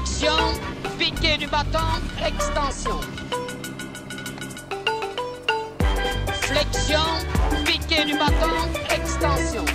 Flexion, piqué du bâton, extension. Flexion, piqué du bâton, extension.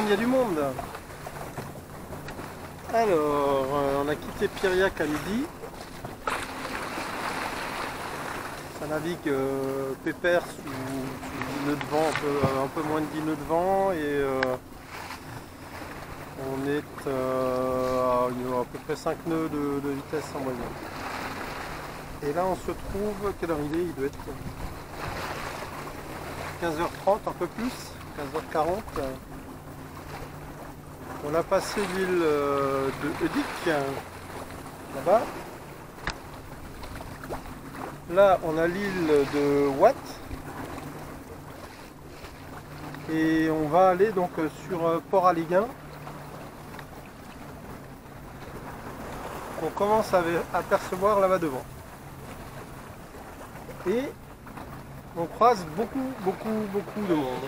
Il y a du monde. Alors, on a quitté Piriac à midi. Ça navigue pépère sous nœud de vent, un peu moins de 10 nœuds de vent, et on est à peu près 5 nœuds de vitesse en moyenne. Et là on se trouve, quelle heure il est? Il doit être 15h30, un peu plus, 15h40. On a passé l'île de Eudic, là-bas. Là, on a l'île de Watt. Et on va aller donc sur Port-Aliguin. On commence à apercevoir là-bas devant. Et on croise beaucoup de monde.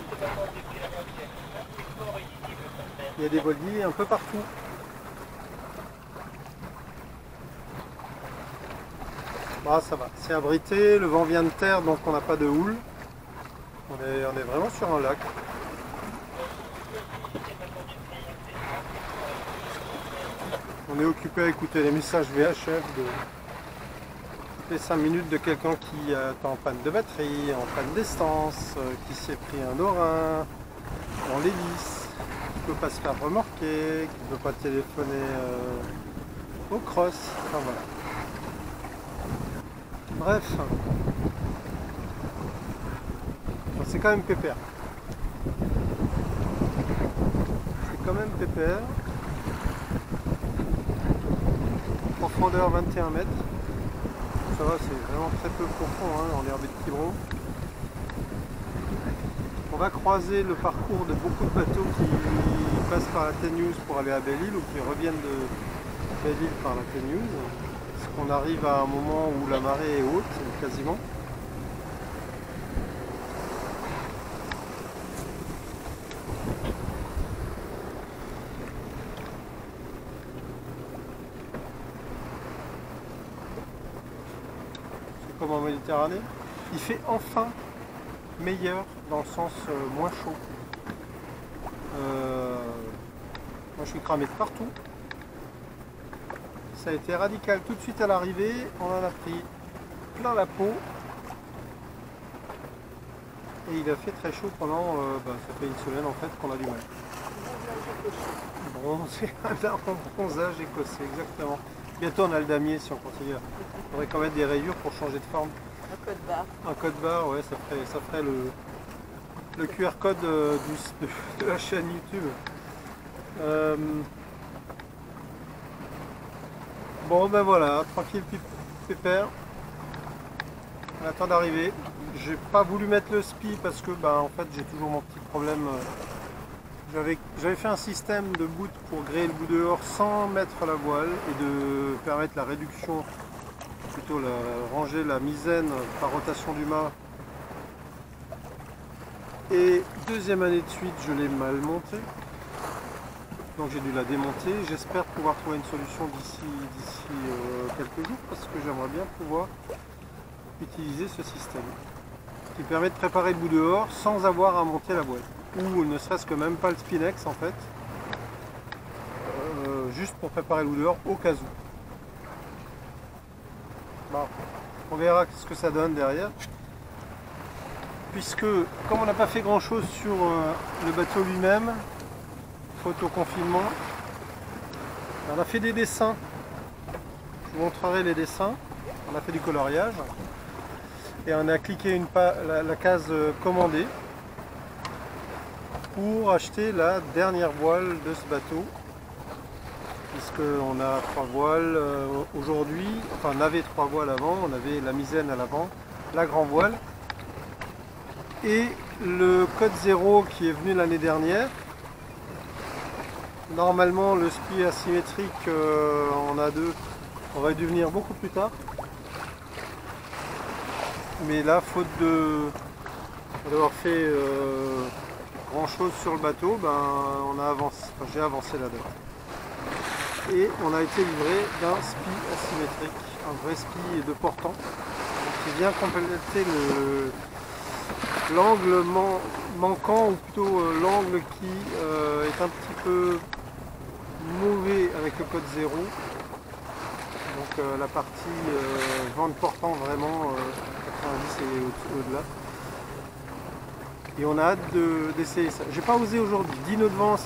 Il y a des voiliers un peu partout. Bah, ça va, c'est abrité, le vent vient de terre, donc on n'a pas de houle. On est vraiment sur un lac. On est occupé à écouter les messages VHF de toutes les 5 minutes de quelqu'un qui est en panne de batterie, en panne d'essence, qui s'est pris un orin dans l'hélice, qui ne peut pas se faire remorquer, qui ne peut pas téléphoner au cross, enfin voilà. Bref, bon, c'est quand même pépère. C'est quand même pépère. Profondeur 21 mètres. Ça va, c'est vraiment très peu profond hein, en l'herbe de Quiberon. On va croiser le parcours de beaucoup de bateaux qui passent par la Téniouse pour aller à Belle-Île ou qui reviennent de Belle-Île par la Téniouse. Parce qu'on arrive à un moment où la marée est haute, quasiment. C'est comme en Méditerranée. Il fait enfin meilleur dans le sens moins chaud. Moi je suis cramé de partout. Ça a été radical tout de suite à l'arrivée, on en a pris plein la peau. Et il a fait très chaud pendant, ça fait une semaine en fait qu'on a du mal. Bronzé, un bronzage écossais, exactement. Bientôt on a le damier si on continue. Il faudrait quand même des rayures pour changer de forme. Un code barre. Un code barre, ouais, ça ferait le QR code de la chaîne YouTube. Bon ben voilà, tranquille pépère. On attend d'arriver. J'ai pas voulu mettre le spi parce que en fait j'ai toujours mon petit problème. J'avais fait un système de boot pour gréer le bout dehors sans mettre la voile et de permettre la réduction, plutôt ranger la misaine par rotation du mât. Et deuxième année de suite je l'ai mal monté. Donc j'ai dû la démonter. J'espère pouvoir trouver une solution d'ici quelques jours parce que j'aimerais bien pouvoir utiliser ce système qui permet de préparer le bout dehors sans avoir à monter la boîte. Ou ne serait-ce que même pas le Spinex en fait. Juste pour préparer le bout dehors au cas où. Bon, on verra ce que ça donne derrière. Puisque comme on n'a pas fait grand chose sur le bateau lui-même, photo confinement, on a fait des dessins. Je vous montrerai les dessins. On a fait du coloriage et on a cliqué la case commandée pour acheter la dernière voile de ce bateau, puisqu'on a 3 voiles aujourd'hui. Enfin, on avait 3 voiles avant, on avait la misaine à l'avant, la grand voile et le code 0 qui est venu l'année dernière. Normalement le spi asymétrique on a 2, aurait dû venir beaucoup plus tard, mais là faute d'avoir fait grand chose sur le bateau, on a avancé, j'ai avancé la date et on a été livré d'un spi asymétrique, un vrai spi de portant qui vient compléter l'angle manquant, ou plutôt l'angle qui est un petit peu mauvais avec le code 0. Donc la partie vente portant vraiment 90 et au-delà. Et on a hâte d'essayer ça. J'ai pas osé aujourd'hui. 10 nœuds de vent,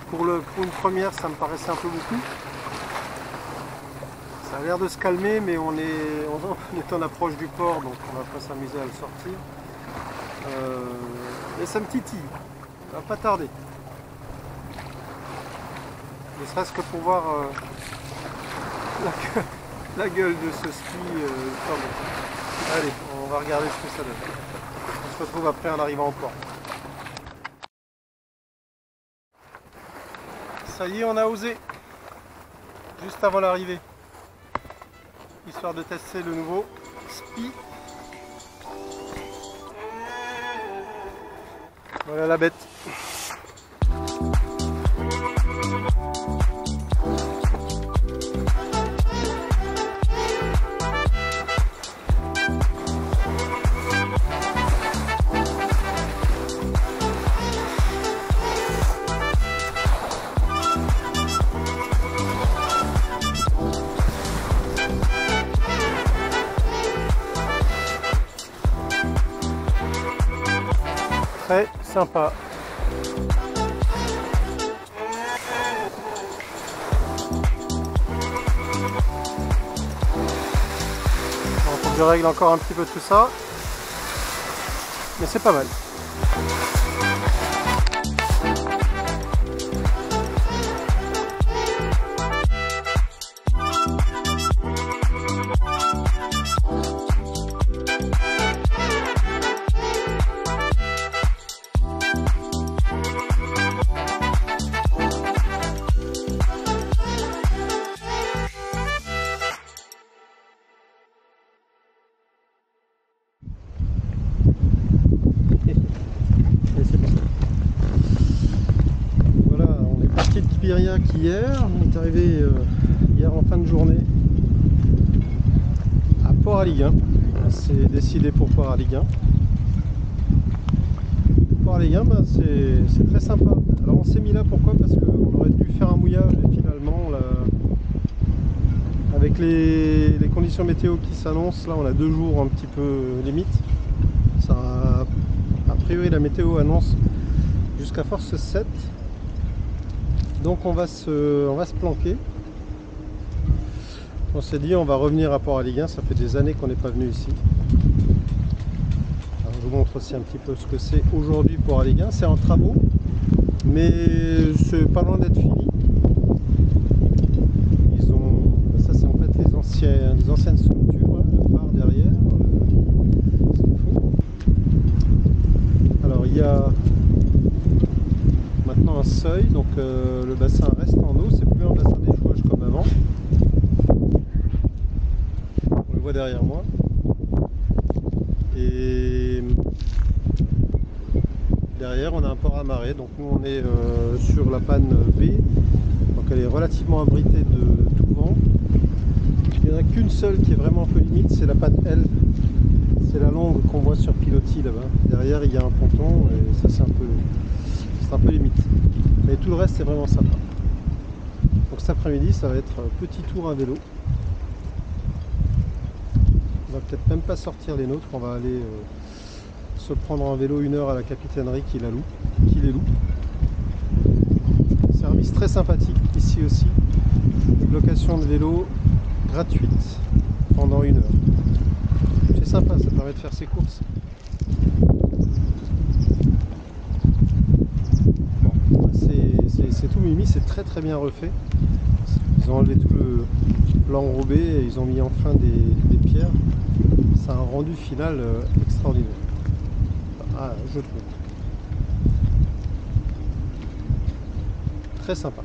pour une première, ça me paraissait un peu beaucoup. Ça a l'air de se calmer, mais on est en approche du port, donc on va pas s'amuser à le sortir. Et ça me titille, ça va pas tarder. Ne serait-ce que pour voir la gueule de ce spi. Allez, on va regarder ce que ça donne. On se retrouve après en arrivant au port. Ça y est, on a osé, juste avant l'arrivée, histoire de tester le nouveau spi. Voilà la bête. Très sympa. Il faut que je règle encore un petit peu tout ça, mais c'est pas mal. Hier, on est arrivé hier en fin de journée à Port-Aliguin. On s'est décidé pour Port-Aliguin. Port-Aliguin, c'est très sympa. Alors on s'est mis là, pourquoi? Parce qu'on aurait dû faire un mouillage et finalement là, avec les conditions météo qui s'annoncent, là on a 2 jours un petit peu limite. Ça, a priori la météo annonce jusqu'à force 7. Donc on va se planquer. On s'est dit on va revenir à Port-Aliguin, ça fait des années qu'on n'est pas venu ici. Alors, je vous montre aussi un petit peu ce que c'est aujourd'hui Port-Aliguin. C'est en travaux, mais c'est pas loin d'être fini. Ils ont, ça c'est en fait les anciennes structures, hein, le phare derrière. C'est fou. Alors il y a maintenant un seuil, donc le bassin reste en eau, c'est plus un bassin d'échouage comme avant. On le voit derrière moi. Et derrière on a un port amarré, donc nous on est sur la panne B, donc elle est relativement abritée de tout vent. Il n'y en a qu'une seule qui est vraiment un peu limite, c'est la panne L, c'est la longue qu'on voit sur pilotis là-bas. Derrière il y a un ponton et ça c'est un peu limite, mais tout le reste c'est vraiment sympa. Donc cet après-midi ça va être petit tour à vélo. On va peut-être même pas sortir les nôtres, on va aller se prendre un vélo 1 heure à la capitainerie qui les loue. Service très sympathique ici aussi, location de vélo gratuite pendant 1 heure. C'est sympa, ça permet de faire ses courses. Bon, c'est tout mimi, c'est très bien refait. Ils ont enlevé tout l'enrobé et ils ont mis enfin des pierres. Ça a un rendu final extraordinaire. Ah, je trouve. Très sympa.